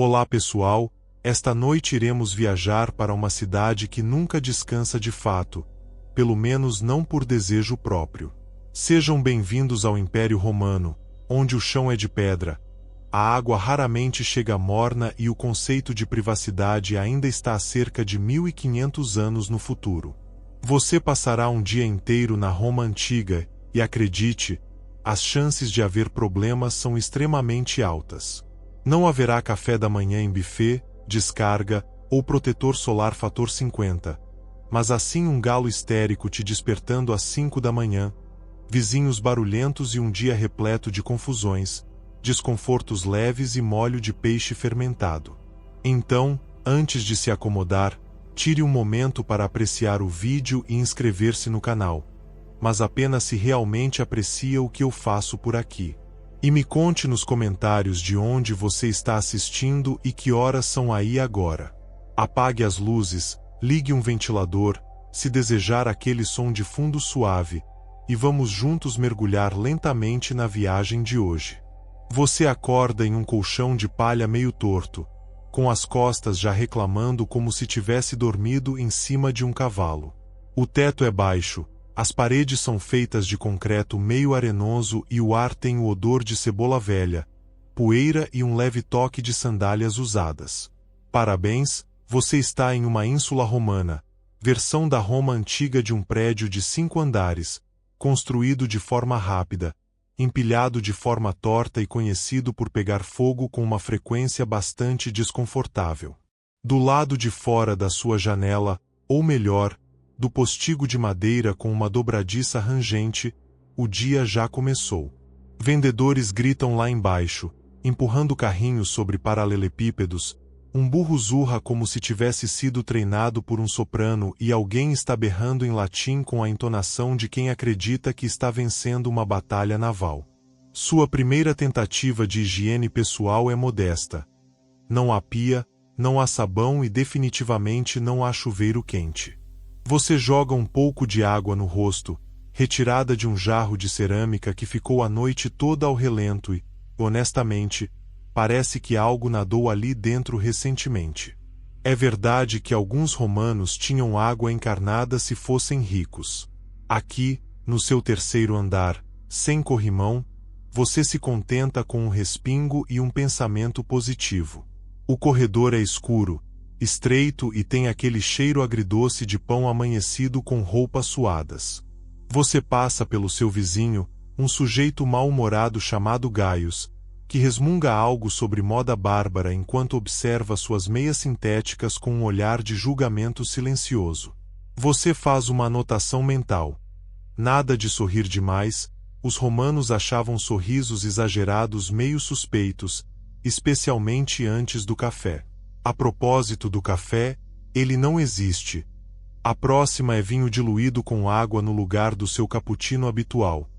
Olá pessoal, esta noite iremos viajar para uma cidade que nunca descansa de fato, pelo menos não por desejo próprio. Sejam bem-vindos ao Império Romano, onde o chão é de pedra, a água raramente chega morna e o conceito de privacidade ainda está a cerca de 1500 anos no futuro. Você passará um dia inteiro na Roma antiga e acredite, as chances de haver problemas são extremamente altas. Não haverá café da manhã em buffet, descarga ou protetor solar fator 50, mas assim um galo histérico te despertando às 5 da manhã, vizinhos barulhentos e um dia repleto de confusões, desconfortos leves e molho de peixe fermentado. Então, antes de se acomodar, tire um momento para apreciar o vídeo e inscrever-se no canal, mas apenas se realmente aprecia o que eu faço por aqui. E me conte nos comentários de onde você está assistindo e que horas são aí agora. Apague as luzes, ligue um ventilador, se desejar aquele som de fundo suave, e vamos juntos mergulhar lentamente na viagem de hoje. Você acorda em um colchão de palha meio torto, com as costas já reclamando como se tivesse dormido em cima de um cavalo. O teto é baixo, as paredes são feitas de concreto meio arenoso e o ar tem o odor de cebola velha, poeira e um leve toque de sandálias usadas. Parabéns, você está em uma ínsula romana, versão da Roma antiga de um prédio de 5 andares, construído de forma rápida, empilhado de forma torta e conhecido por pegar fogo com uma frequência bastante desconfortável. Do lado de fora da sua janela, ou melhor, do postigo de madeira com uma dobradiça rangente, o dia já começou. Vendedores gritam lá embaixo, empurrando carrinhos sobre paralelepípedos, um burro zurra como se tivesse sido treinado por um soprano e alguém está berrando em latim com a entonação de quem acredita que está vencendo uma batalha naval. Sua primeira tentativa de higiene pessoal é modesta. Não há pia, não há sabão e definitivamente não há chuveiro quente. Você joga um pouco de água no rosto, retirada de um jarro de cerâmica que ficou a noite toda ao relento e, honestamente, parece que algo nadou ali dentro recentemente. É verdade que alguns romanos tinham água encarnada se fossem ricos. Aqui, no seu terceiro andar, sem corrimão, você se contenta com um respingo e um pensamento positivo. O corredor é escuro, estreito e tem aquele cheiro agridoce de pão amanhecido com roupas suadas. Você passa pelo seu vizinho, um sujeito mal-humorado chamado Gaius, que resmunga algo sobre moda bárbara enquanto observa suas meias sintéticas com um olhar de julgamento silencioso. Você faz uma anotação mental. Nada de sorrir demais, os romanos achavam sorrisos exagerados meio suspeitos, especialmente antes do café. A propósito do café, ele não existe. A próxima é vinho diluído com água no lugar do seu cappuccino habitual.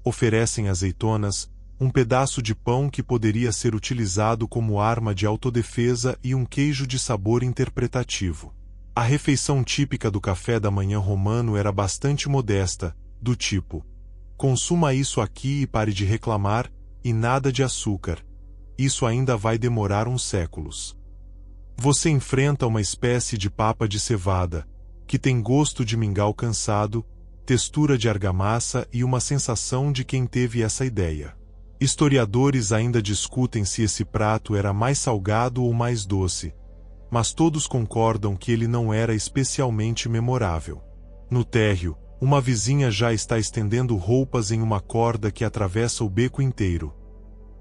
Oferecem azeitonas, um pedaço de pão que poderia ser utilizado como arma de autodefesa e um queijo de sabor interpretativo. A refeição típica do café da manhã romano era bastante modesta, do tipo: consuma isso aqui e pare de reclamar, e nada de açúcar. Isso ainda vai demorar uns séculos. Você enfrenta uma espécie de papa de cevada, que tem gosto de mingau cansado, textura de argamassa e uma sensação de quem teve essa ideia. Historiadores ainda discutem se esse prato era mais salgado ou mais doce, mas todos concordam que ele não era especialmente memorável. No térreo, uma vizinha já está estendendo roupas em uma corda que atravessa o beco inteiro.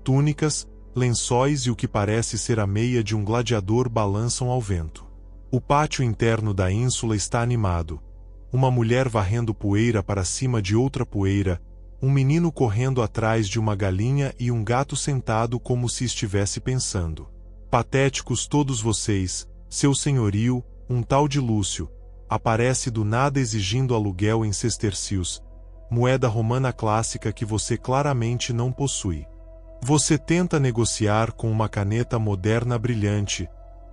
Túnicas, lençóis e o que parece ser a meia de um gladiador balançam ao vento. O pátio interno da ínsula está animado. Uma mulher varrendo poeira para cima de outra poeira, um menino correndo atrás de uma galinha e um gato sentado como se estivesse pensando. Patéticos todos vocês, seu senhorio, um tal de Lúcio, aparece do nada exigindo aluguel em sestercios, moeda romana clássica que você claramente não possui. Você tenta negociar com uma caneta moderna brilhante,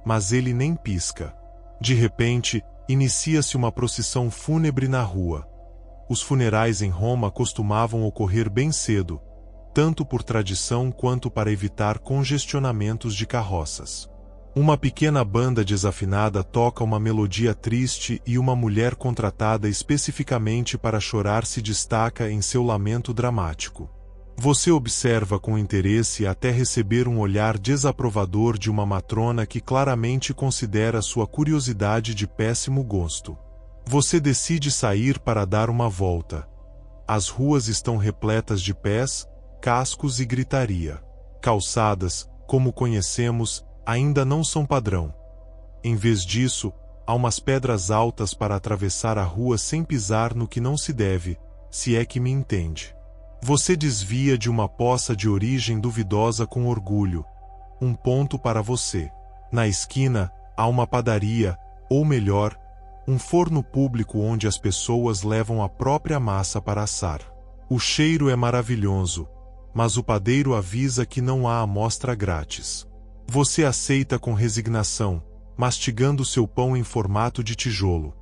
mas ele nem pisca. De repente, inicia-se uma procissão fúnebre na rua. Os funerais em Roma costumavam ocorrer bem cedo, tanto por tradição quanto para evitar congestionamentos de carroças. Uma pequena banda desafinada toca uma melodia triste e uma mulher contratada especificamente para chorar se destaca em seu lamento dramático. Você observa com interesse até receber um olhar desaprovador de uma matrona que claramente considera sua curiosidade de péssimo gosto. Você decide sair para dar uma volta. As ruas estão repletas de pés, cascos e gritaria. Calçadas, como conhecemos, ainda não são padrão. Em vez disso, há umas pedras altas para atravessar a rua sem pisar no que não se deve, se é que me entende. Você desvia de uma poça de origem duvidosa com orgulho. Um ponto para você. Na esquina, há uma padaria, ou melhor, um forno público onde as pessoas levam a própria massa para assar. O cheiro é maravilhoso, mas o padeiro avisa que não há amostra grátis. Você aceita com resignação, mastigando seu pão em formato de tijolo.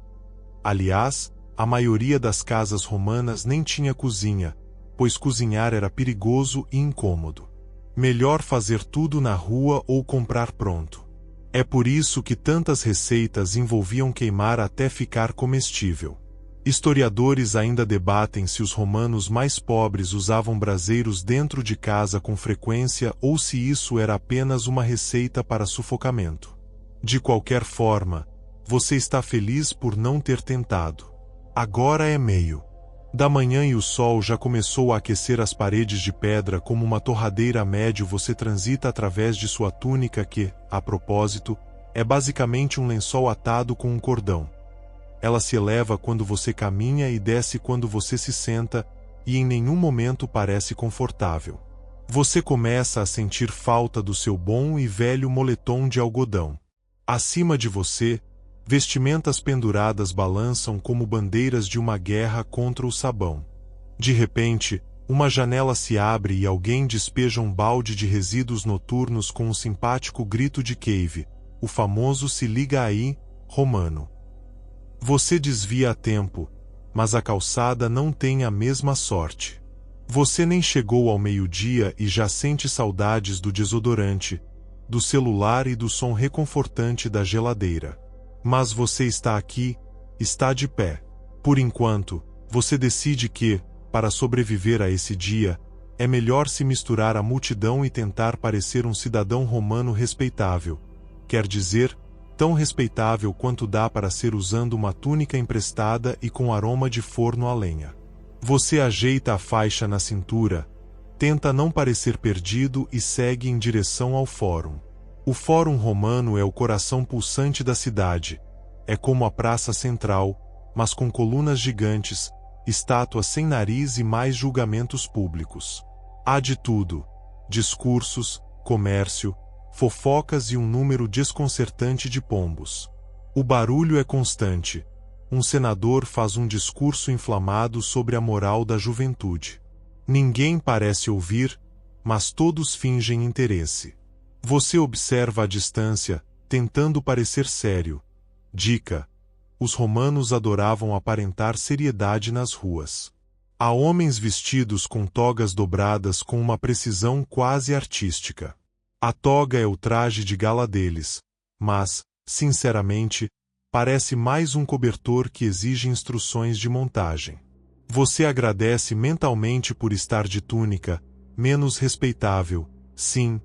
Aliás, a maioria das casas romanas nem tinha cozinha, pois cozinhar era perigoso e incômodo. Melhor fazer tudo na rua ou comprar pronto. É por isso que tantas receitas envolviam queimar até ficar comestível. Historiadores ainda debatem se os romanos mais pobres usavam braseiros dentro de casa com frequência ou se isso era apenas uma receita para sufocamento. De qualquer forma, você está feliz por não ter tentado. Agora é meio da manhã e o sol já começou a aquecer as paredes de pedra como uma torradeira a médio. Você transita através de sua túnica que, a propósito, é basicamente um lençol atado com um cordão. Ela se eleva quando você caminha e desce quando você se senta, e em nenhum momento parece confortável. Você começa a sentir falta do seu bom e velho moletom de algodão. Acima de você, vestimentas penduradas balançam como bandeiras de uma guerra contra o sabão. De repente, uma janela se abre e alguém despeja um balde de resíduos noturnos com um simpático grito de Cave, o famoso "se liga aí, Romano". Você desvia a tempo, mas a calçada não tem a mesma sorte. Você nem chegou ao meio-dia e já sente saudades do desodorante, do celular e do som reconfortante da geladeira. Mas você está aqui, está de pé. Por enquanto, você decide que, para sobreviver a esse dia, é melhor se misturar à multidão e tentar parecer um cidadão romano respeitável. Quer dizer, tão respeitável quanto dá para ser usando uma túnica emprestada e com aroma de forno a lenha. Você ajeita a faixa na cintura, tenta não parecer perdido e segue em direção ao fórum. O Fórum Romano é o coração pulsante da cidade. É como a praça central, mas com colunas gigantes, estátuas sem nariz e mais julgamentos públicos. Há de tudo: discursos, comércio, fofocas e um número desconcertante de pombos. O barulho é constante. Um senador faz um discurso inflamado sobre a moral da juventude. Ninguém parece ouvir, mas todos fingem interesse. Você observa à distância, tentando parecer sério. Dica: os romanos adoravam aparentar seriedade nas ruas. Há homens vestidos com togas dobradas com uma precisão quase artística. A toga é o traje de gala deles, mas, sinceramente, parece mais um cobertor que exige instruções de montagem. Você agradece mentalmente por estar de túnica, menos respeitável, sim,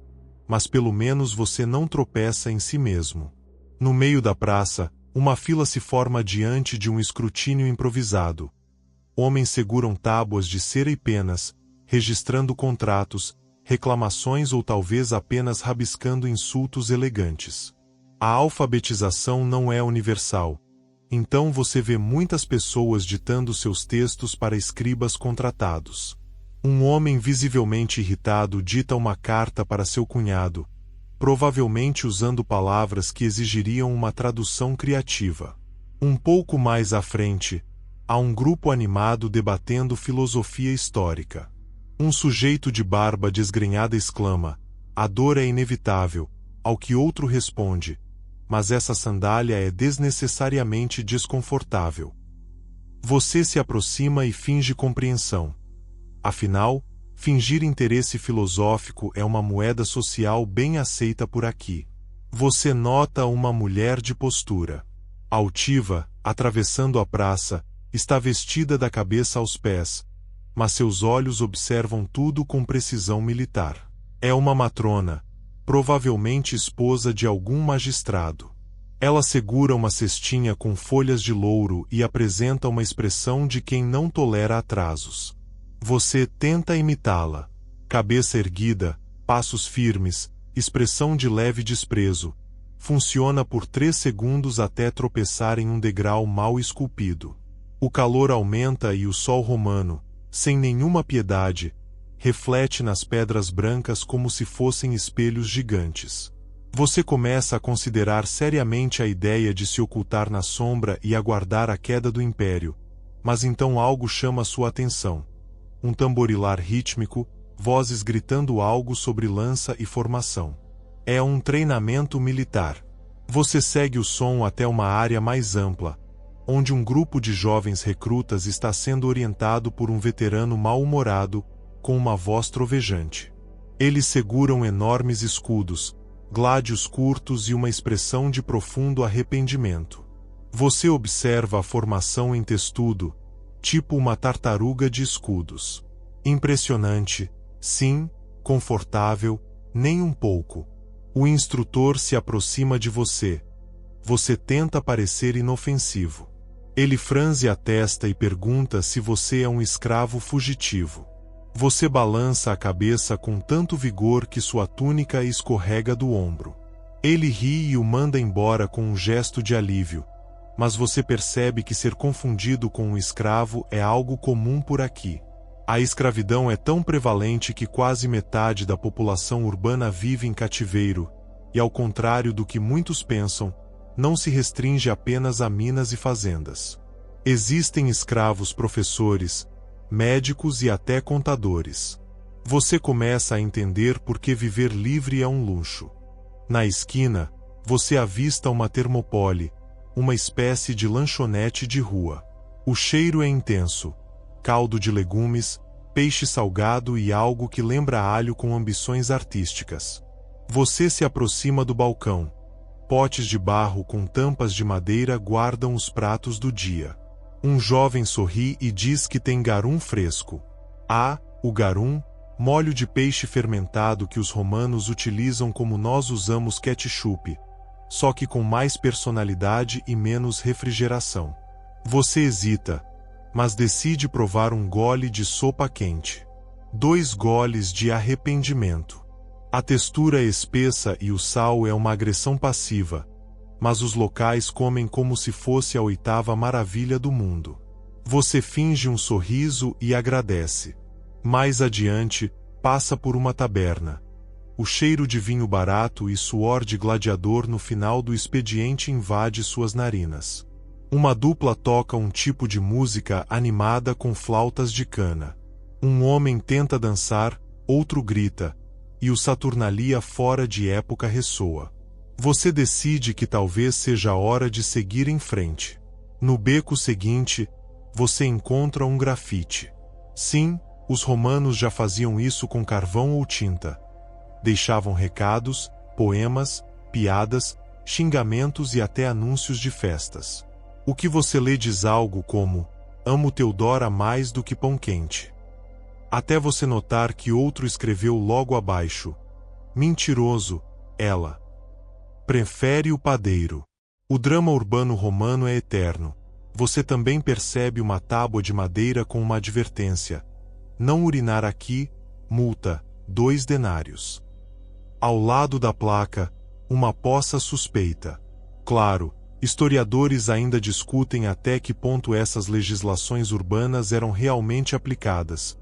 mas pelo menos você não tropeça em si mesmo. No meio da praça, uma fila se forma diante de um escrutínio improvisado. Homens seguram tábuas de cera e penas, registrando contratos, reclamações ou talvez apenas rabiscando insultos elegantes. A alfabetização não é universal. Então você vê muitas pessoas ditando seus textos para escribas contratados. Um homem visivelmente irritado dita uma carta para seu cunhado, provavelmente usando palavras que exigiriam uma tradução criativa. Um pouco mais à frente, há um grupo animado debatendo filosofia histórica. Um sujeito de barba desgrenhada exclama: "A dor é inevitável", ao que outro responde: "Mas essa sandália é desnecessariamente desconfortável". Você se aproxima e finge compreensão. Afinal, Fingir interesse filosófico é uma moeda social bem aceita por aqui. Você nota uma mulher de postura altiva, atravessando a praça, está vestida da cabeça aos pés, mas seus olhos observam tudo com precisão militar. É uma matrona, provavelmente esposa de algum magistrado. Ela segura uma cestinha com folhas de louro e apresenta uma expressão de quem não tolera atrasos. Você tenta imitá-la. Cabeça erguida, passos firmes, expressão de leve desprezo. Funciona por 3 segundos até tropeçar em um degrau mal esculpido. O calor aumenta e o sol romano, sem nenhuma piedade, reflete nas pedras brancas como se fossem espelhos gigantes. Você começa a considerar seriamente a ideia de se ocultar na sombra e aguardar a queda do império, mas então algo chama sua atenção. Um tamborilar rítmico, vozes gritando algo sobre lança e formação. É um treinamento militar. Você segue o som até uma área mais ampla, onde um grupo de jovens recrutas está sendo orientado por um veterano mal-humorado, com uma voz trovejante. Eles seguram enormes escudos, gládios curtos e uma expressão de profundo arrependimento. Você observa a formação em testudo, tipo uma tartaruga de escudos. Impressionante, sim, confortável, nem um pouco. O instrutor se aproxima de você. Você tenta parecer inofensivo. Ele franze a testa e pergunta se você é um escravo fugitivo. Você balança a cabeça com tanto vigor que sua túnica escorrega do ombro. Ele ri e o manda embora com um gesto de alívio, mas você percebe que ser confundido com um escravo é algo comum por aqui. A escravidão é tão prevalente que quase metade da população urbana vive em cativeiro, e ao contrário do que muitos pensam, não se restringe apenas a minas e fazendas. Existem escravos professores, médicos e até contadores. Você começa a entender por que viver livre é um luxo. Na esquina, você avista uma termopole, uma espécie de lanchonete de rua. O cheiro é intenso. Caldo de legumes, peixe salgado e algo que lembra alho com ambições artísticas. Você se aproxima do balcão. Potes de barro com tampas de madeira guardam os pratos do dia. Um jovem sorri e diz que tem garum fresco. Ah, o garum, molho de peixe fermentado que os romanos utilizam como nós usamos ketchup, só que com mais personalidade e menos refrigeração. Você hesita, mas decide provar um gole de sopa quente. 2 goles de arrependimento. A textura é espessa e o sal é uma agressão passiva, mas os locais comem como se fosse a 8ª maravilha do mundo. Você finge um sorriso e agradece. Mais adiante, passa por uma taberna. O cheiro de vinho barato e suor de gladiador no final do expediente invade suas narinas. Uma dupla toca um tipo de música animada com flautas de cana. Um homem tenta dançar, outro grita, e o Saturnalia fora de época ressoa. Você decide que talvez seja a hora de seguir em frente. No beco seguinte, você encontra um grafite. Sim, os romanos já faziam isso com carvão ou tinta. Deixavam recados, poemas, piadas, xingamentos e até anúncios de festas. O que você lê diz algo como: amo Teodora mais do que pão quente. Até você notar que outro escreveu logo abaixo: mentiroso, ela prefere o padeiro. O drama urbano romano é eterno. Você também percebe uma tábua de madeira com uma advertência: não urinar aqui, multa, 2 denários. Ao lado da placa, uma poça suspeita. Claro, historiadores ainda discutem até que ponto essas legislações urbanas eram realmente aplicadas.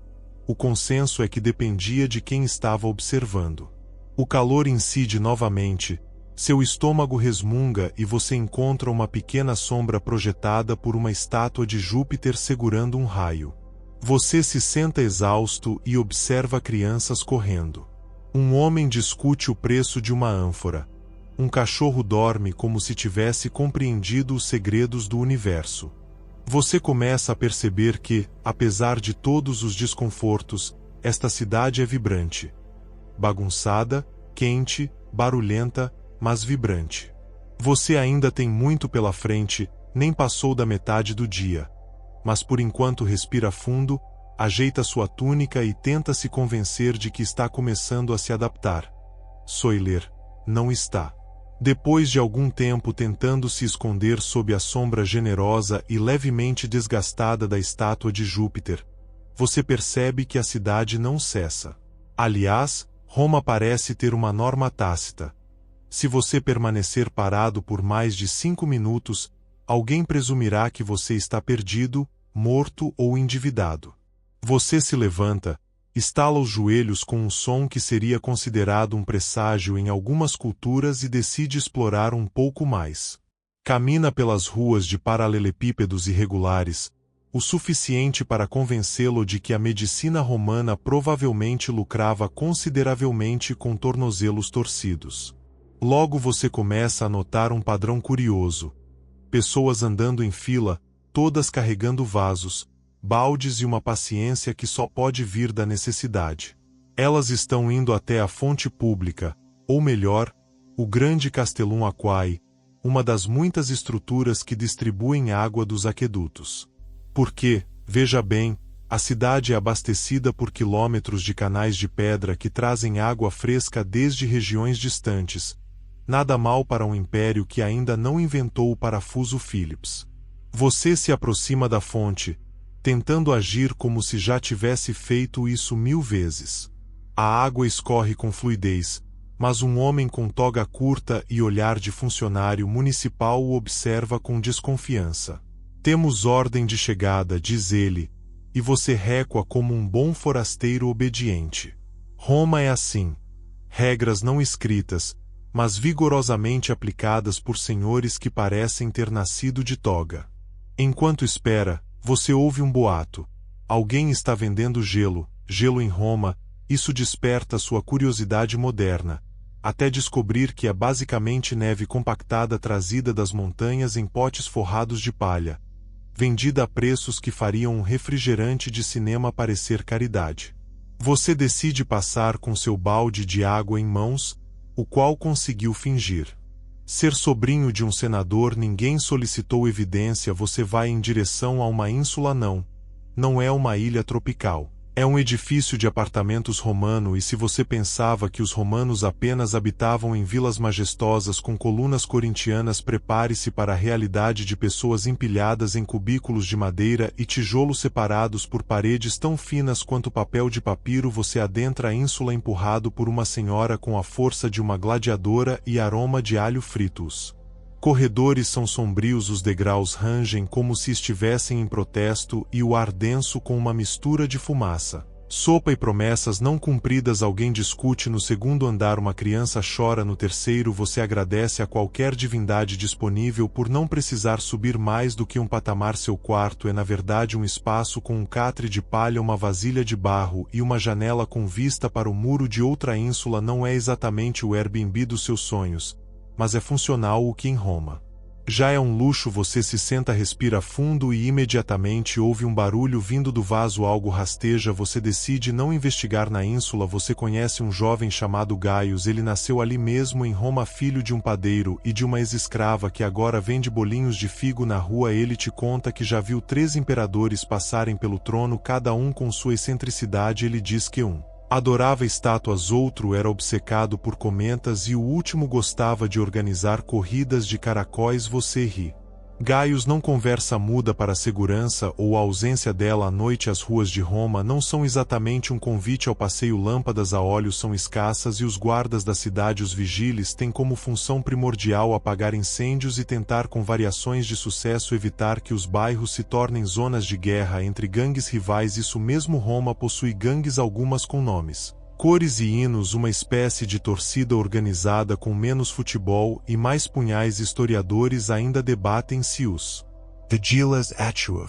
O consenso é que dependia de quem estava observando. O calor incide novamente, seu estômago resmunga e você encontra uma pequena sombra projetada por uma estátua de Júpiter segurando um raio. Você se senta exausto e observa crianças correndo. Um homem discute o preço de uma ânfora. Um cachorro dorme como se tivesse compreendido os segredos do universo. Você começa a perceber que, apesar de todos os desconfortos, esta cidade é vibrante. Bagunçada, quente, barulhenta, mas vibrante. Você ainda tem muito pela frente, nem passou da metade do dia. Mas por enquanto respira fundo, ajeita sua túnica e tenta se convencer de que está começando a se adaptar. Soiler, não está. Depois de algum tempo tentando se esconder sob a sombra generosa e levemente desgastada da estátua de Júpiter, você percebe que a cidade não cessa. Aliás, Roma parece ter uma norma tácita. Se você permanecer parado por mais de 5 minutos, alguém presumirá que você está perdido, morto ou endividado. Você se levanta, estala os joelhos com um som que seria considerado um presságio em algumas culturas e decide explorar um pouco mais. Camina pelas ruas de paralelepípedos irregulares, o suficiente para convencê-lo de que a medicina romana provavelmente lucrava consideravelmente com tornozelos torcidos. Logo você começa a notar um padrão curioso. Pessoas andando em fila, todas carregando vasos, baldes e uma paciência que só pode vir da necessidade. Elas estão indo até a fonte pública, ou melhor, o grande Castellum Aquae, uma das muitas estruturas que distribuem água dos aquedutos. Porque, veja bem, a cidade é abastecida por quilômetros de canais de pedra que trazem água fresca desde regiões distantes. Nada mal para um império que ainda não inventou o parafuso Phillips. Você se aproxima da fonte, tentando agir como se já tivesse feito isso 1000 vezes. A água escorre com fluidez, mas um homem com toga curta e olhar de funcionário municipal o observa com desconfiança. Temos ordem de chegada, diz ele, e você recua como um bom forasteiro obediente. Roma é assim. Regras não escritas, mas vigorosamente aplicadas por senhores que parecem ter nascido de toga. Enquanto espera, você ouve um boato. Alguém está vendendo gelo em Roma, isso desperta sua curiosidade moderna, até descobrir que é basicamente neve compactada trazida das montanhas em potes forrados de palha, vendida a preços que fariam um refrigerante de cinema parecer caridade. Você decide passar com seu balde de água em mãos, o qual conseguiu fingir. Ser sobrinho de um senador, ninguém solicitou evidência. Você vai em direção a uma ínsula. Não é uma ilha tropical. É um edifício de apartamentos romano, e se você pensava que os romanos apenas habitavam em vilas majestosas com colunas corintianas, prepare-se para a realidade de pessoas empilhadas em cubículos de madeira e tijolos separados por paredes tão finas quanto papel de papiro. Você adentra a ínsula empurrado por uma senhora com a força de uma gladiadora e aroma de alho fritos. Corredores são sombrios, os degraus rangem como se estivessem em protesto e o ar denso com uma mistura de fumaça. Sopa e promessas não cumpridas. Alguém discute no segundo andar, uma criança chora no terceiro. Você agradece a qualquer divindade disponível por não precisar subir mais do que um patamar. Seu quarto é na verdade um espaço com um catre de palha, uma vasilha de barro e uma janela com vista para o muro de outra ínsula. Não é exatamente o Airbnb dos seus sonhos, mas é funcional o que em Roma já é um luxo. Você se senta, respira fundo e imediatamente ouve um barulho vindo do vaso. Algo rasteja. Você decide não investigar na ínsula. Você conhece um jovem chamado Gaius. Ele nasceu ali mesmo em Roma, filho de um padeiro e de uma ex-escrava que agora vende bolinhos de figo na rua. Ele te conta que já viu 3 imperadores passarem pelo trono, cada um com sua excentricidade. Ele diz que um adorava estátuas, outro era obcecado por cometas e o último gostava de organizar corridas de caracóis. Você ri. Gaius não conversa, muda para a segurança ou a ausência dela à noite. As ruas de Roma não são exatamente um convite ao passeio. Lâmpadas a óleo são escassas e os guardas da cidade, os vigiles, têm como função primordial apagar incêndios e tentar, com variações de sucesso, evitar que os bairros se tornem zonas de guerra entre gangues rivais. Isso mesmo, Roma possui gangues, algumas com nomes, cores e hinos, uma espécie de torcida organizada com menos futebol e mais punhais. Historiadores ainda debatem se os vigiles atuam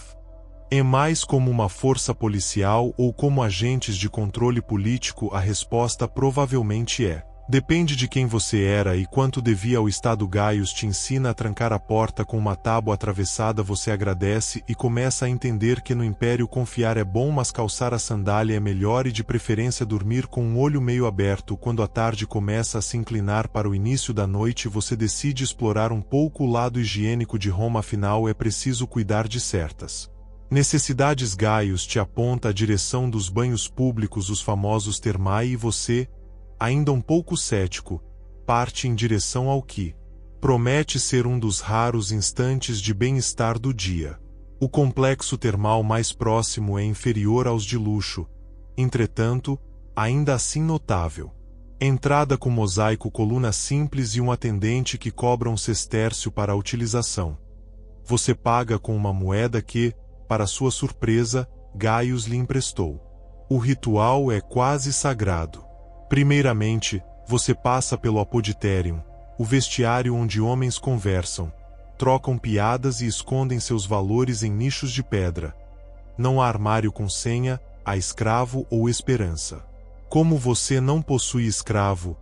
é mais como uma força policial ou como agentes de controle político. A resposta provavelmente é Depende de quem você era e quanto devia ao Estado. Gaius te ensina a trancar a porta com uma tábua atravessada. Você agradece e começa a entender que no Império confiar é bom, mas calçar a sandália é melhor e de preferência dormir com um olho meio aberto. Quando a tarde começa a se inclinar para o início da noite, você decide explorar um pouco o lado higiênico de Roma. Afinal, é preciso cuidar de certas necessidades. Gaius te aponta a direção dos banhos públicos, os famosos termai, e você, ainda um pouco cético, parte em direção ao que promete ser um dos raros instantes de bem-estar do dia. O complexo termal mais próximo é inferior aos de luxo, entretanto, ainda assim notável. Entrada com mosaico, coluna simples e um atendente que cobra um sestércio para a utilização. Você paga com uma moeda que, para sua surpresa, Gaius lhe emprestou. O ritual é quase sagrado. Primeiramente, você passa pelo apoditerium, o vestiário onde homens conversam, trocam piadas e escondem seus valores em nichos de pedra. Não há armário com senha, há escravo ou esperança. Como você não possui escravo,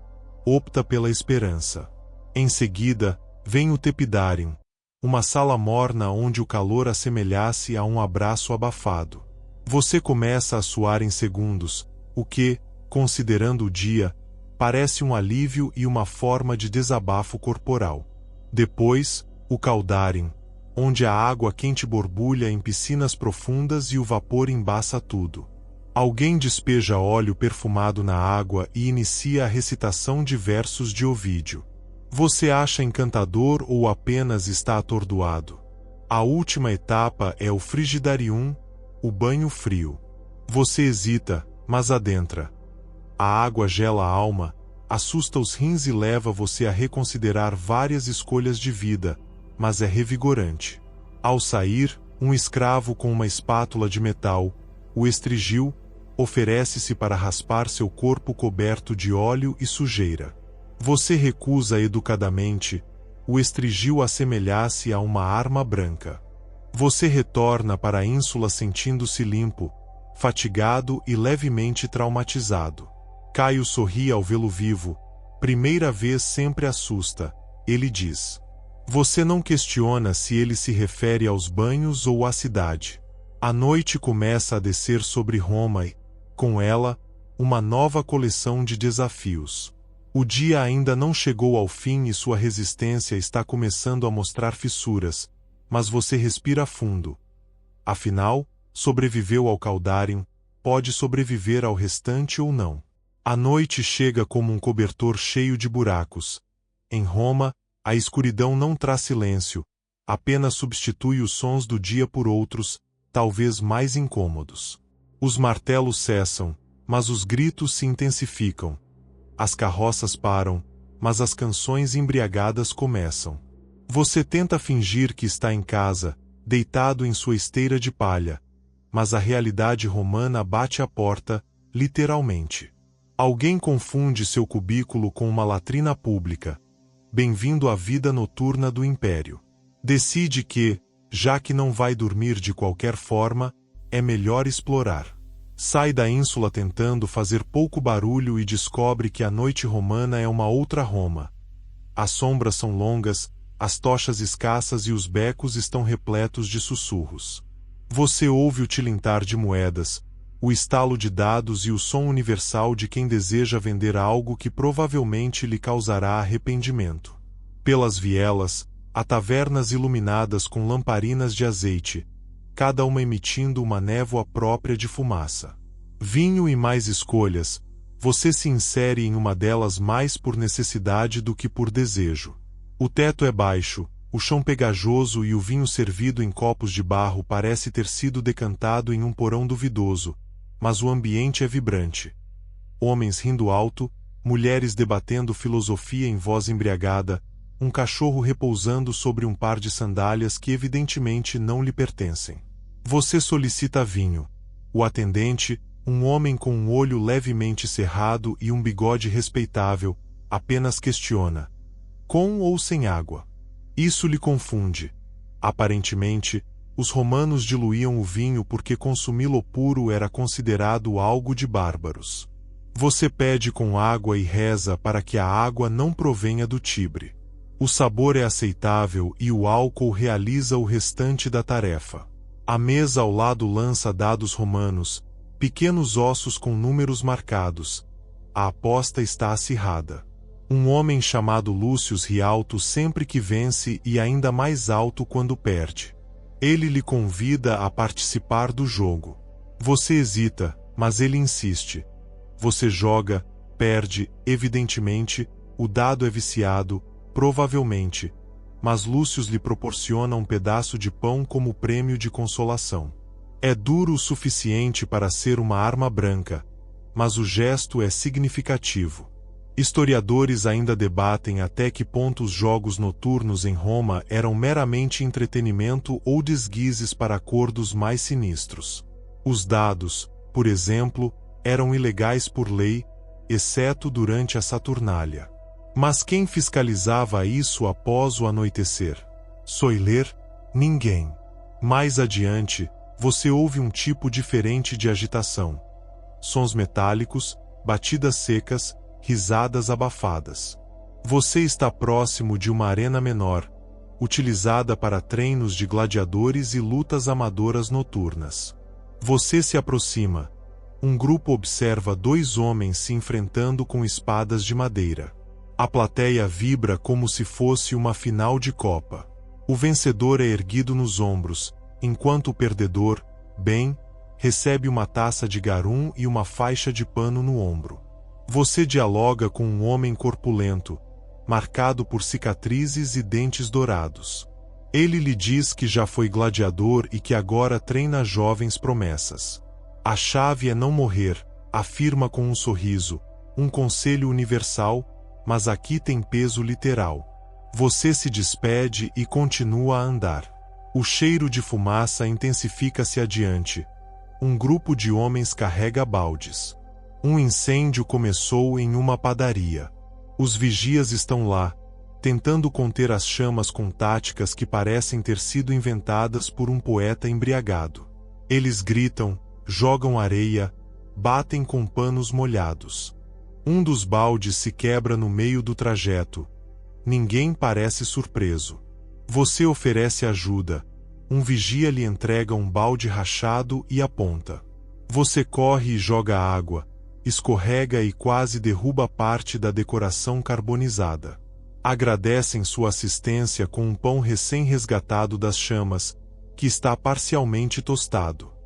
opta pela esperança. Em seguida, vem o tepidarium, uma sala morna onde o calor assemelhasse a um abraço abafado. Você começa a suar em segundos, o que, considerando o dia, parece um alívio e uma forma de desabafo corporal. Depois, o caldarium, onde a água quente borbulha em piscinas profundas e o vapor embaça tudo. Alguém despeja óleo perfumado na água e inicia a recitação de versos de Ovídio. Você acha encantador ou apenas está atordoado? A última etapa é o frigidarium, o banho frio. Você hesita, mas adentra. A água gela a alma, assusta os rins e leva você a reconsiderar várias escolhas de vida, mas é revigorante. Ao sair, um escravo com uma espátula de metal, o estrigil, oferece-se para raspar seu corpo coberto de óleo e sujeira. Você recusa educadamente, o estrigil assemelha-se a uma arma branca. Você retorna para a ínsula sentindo-se limpo, fatigado e levemente traumatizado. Caio sorri ao vê-lo vivo. Primeira vez sempre assusta, ele diz. Você não questiona se ele se refere aos banhos ou à cidade. A noite começa a descer sobre Roma e, com ela, uma nova coleção de desafios. O dia ainda não chegou ao fim e sua resistência está começando a mostrar fissuras, mas você respira fundo. Afinal, sobreviveu ao caldarium, pode sobreviver ao restante ou não. A noite chega como um cobertor cheio de buracos. Em Roma, a escuridão não traz silêncio, apenas substitui os sons do dia por outros, talvez mais incômodos. Os martelos cessam, mas os gritos se intensificam. As carroças param, mas as canções embriagadas começam. Você tenta fingir que está em casa, deitado em sua esteira de palha, mas a realidade romana bate à porta, literalmente. Alguém confunde seu cubículo com uma latrina pública. Bem-vindo à vida noturna do Império. Decide que, já que não vai dormir de qualquer forma, é melhor explorar. Sai da ínsula tentando fazer pouco barulho e descobre que a noite romana é uma outra Roma. As sombras são longas, as tochas escassas e os becos estão repletos de sussurros. Você ouve o tilintar de moedas, o estalo de dados e o som universal de quem deseja vender algo que provavelmente lhe causará arrependimento. Pelas vielas, há tavernas iluminadas com lamparinas de azeite, cada uma emitindo uma névoa própria de fumaça. Vinho e mais escolhas, você se insere em uma delas mais por necessidade do que por desejo. O teto é baixo, o chão pegajoso e o vinho servido em copos de barro parece ter sido decantado em um porão duvidoso, mas o ambiente é vibrante. Homens rindo alto, mulheres debatendo filosofia em voz embriagada, um cachorro repousando sobre um par de sandálias que evidentemente não lhe pertencem. Você solicita vinho. O atendente, um homem com um olho levemente cerrado e um bigode respeitável, apenas questiona: com ou sem água? Isso lhe confunde. Aparentemente, os romanos diluíam o vinho porque consumi-lo puro era considerado algo de bárbaros. Você pede com água e reza para que a água não provenha do Tibre. O sabor é aceitável e o álcool realiza o restante da tarefa. A mesa ao lado lança dados romanos, pequenos ossos com números marcados. A aposta está acirrada. Um homem chamado Lúcius ri alto sempre que vence e ainda mais alto quando perde. Ele lhe convida a participar do jogo. Você hesita, mas ele insiste. Você joga, perde, evidentemente, o dado é viciado, provavelmente, mas Lúcius lhe proporciona um pedaço de pão como prêmio de consolação. É duro o suficiente para ser uma arma branca, mas o gesto é significativo. Historiadores ainda debatem até que ponto os jogos noturnos em Roma eram meramente entretenimento ou desguises para acordos mais sinistros. Os dados, por exemplo, eram ilegais por lei, exceto durante a Saturnália. Mas quem fiscalizava isso após o anoitecer? Soiler? Ninguém. Mais adiante, você ouve um tipo diferente de agitação. Sons metálicos, batidas secas, risadas abafadas. Você está próximo de uma arena menor, utilizada para treinos de gladiadores e lutas amadoras noturnas. Você se aproxima. Um grupo observa dois homens se enfrentando com espadas de madeira. A plateia vibra como se fosse uma final de Copa. O vencedor é erguido nos ombros, enquanto o perdedor, bem, recebe uma taça de garum e uma faixa de pano no ombro. Você dialoga com um homem corpulento, marcado por cicatrizes e dentes dourados. Ele lhe diz que já foi gladiador e que agora treina jovens promessas. A chave é não morrer, afirma com um sorriso, um conselho universal, mas aqui tem peso literal. Você se despede e continua a andar. O cheiro de fumaça intensifica-se adiante. Um grupo de homens carrega baldes. Um incêndio começou em uma padaria. Os vigias estão lá, tentando conter as chamas com táticas que parecem ter sido inventadas por um poeta embriagado. Eles gritam, jogam areia, batem com panos molhados. Um dos baldes se quebra no meio do trajeto. Ninguém parece surpreso. Você oferece ajuda. Um vigia lhe entrega um balde rachado e aponta. Você corre e joga água, escorrega e quase derruba parte da decoração carbonizada. Agradecem sua assistência com um pão recém-resgatado das chamas, que está parcialmente tostado.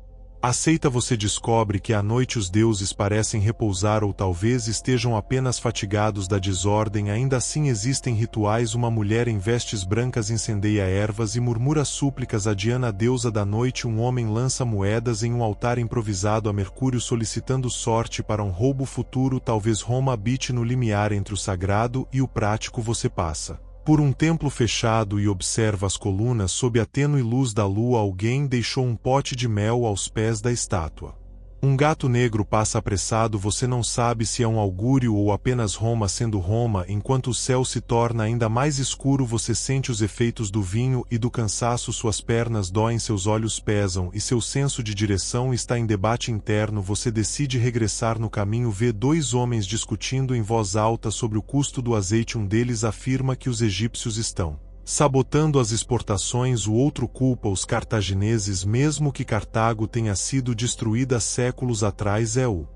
Aceita. Você descobre que à noite os deuses parecem repousar ou talvez estejam apenas fatigados da desordem. Ainda assim existem rituais. Uma mulher em vestes brancas incendeia ervas e murmura súplicas a Diana, a deusa da noite. Um homem lança moedas em um altar improvisado a Mercúrio solicitando sorte para um roubo futuro. Talvez Roma habite no limiar entre o sagrado e o prático. Você passa por um templo fechado e observa as colunas sob a tênue luz da lua. Alguém deixou um pote de mel aos pés da estátua. Um gato negro passa apressado. Você não sabe se é um augúrio ou apenas Roma sendo Roma. Enquanto o céu se torna ainda mais escuro, você sente os efeitos do vinho e do cansaço. Suas pernas doem, seus olhos pesam e seu senso de direção está em debate interno. Você decide regressar. No caminho vê dois homens discutindo em voz alta sobre o custo do azeite. Um deles afirma que os egípcios estão sabotando as exportações. O outro culpa os cartagineses. Mesmo que Cartago tenha sido destruída séculos atrás, é o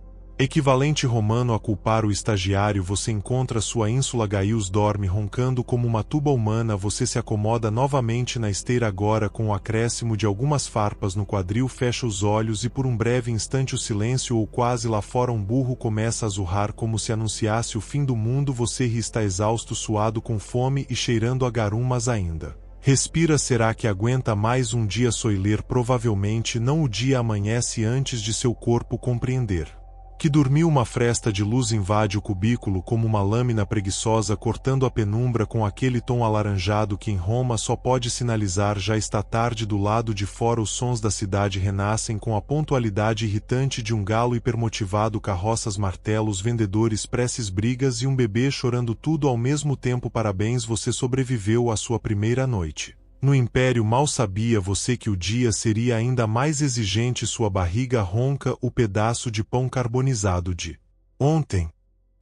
equivalente romano a culpar o estagiário. Você encontra sua ínsula. Gaius dorme roncando como uma tuba humana. Você se acomoda novamente na esteira, agora com o acréscimo de algumas farpas no quadril. Fecha os olhos e por um breve instante o silêncio, ou quase lá fora um burro começa a zurrar como se anunciasse o fim do mundo. Você ri, está exausto, suado, com fome e cheirando a garum, mas ainda respira. Será que aguenta mais um dia? Soiler, provavelmente não. O dia amanhece antes de seu corpo compreender que dormiu. Uma fresta de luz invade o cubículo como uma lâmina preguiçosa cortando a penumbra com aquele tom alaranjado que em Roma só pode sinalizar já está tarde. Do lado de fora os sons da cidade renascem com a pontualidade irritante de um galo hipermotivado. Carroças, martelos, vendedores, preces, brigas e um bebê chorando, tudo ao mesmo tempo. Parabéns, você sobreviveu à sua primeira noite no Império. Mal sabia você que o dia seria ainda mais exigente. Sua barriga ronca. O pedaço de pão carbonizado de Ontem.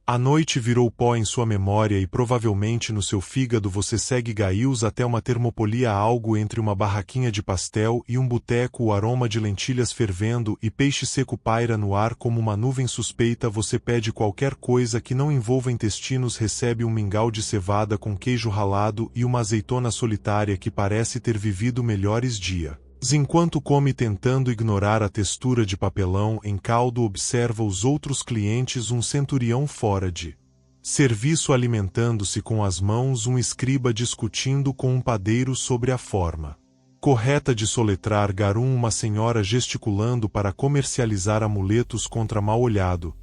A noite virou pó em sua memória e provavelmente no seu fígado você segue Gaius até uma termopolia, algo entre uma barraquinha de pastel e um boteco, o aroma de lentilhas fervendo e peixe seco paira no ar como uma nuvem suspeita. Você pede qualquer coisa que não envolva intestinos, recebe um mingau de cevada com queijo ralado e uma azeitona solitária que parece ter vivido melhores dias. Enquanto come, tentando ignorar a textura de papelão em caldo, observa os outros clientes, um centurião fora de serviço alimentando-se com as mãos, um escriba discutindo com um padeiro sobre a forma correta de soletrar garum, uma senhora gesticulando para comercializar amuletos contra mal-olhado,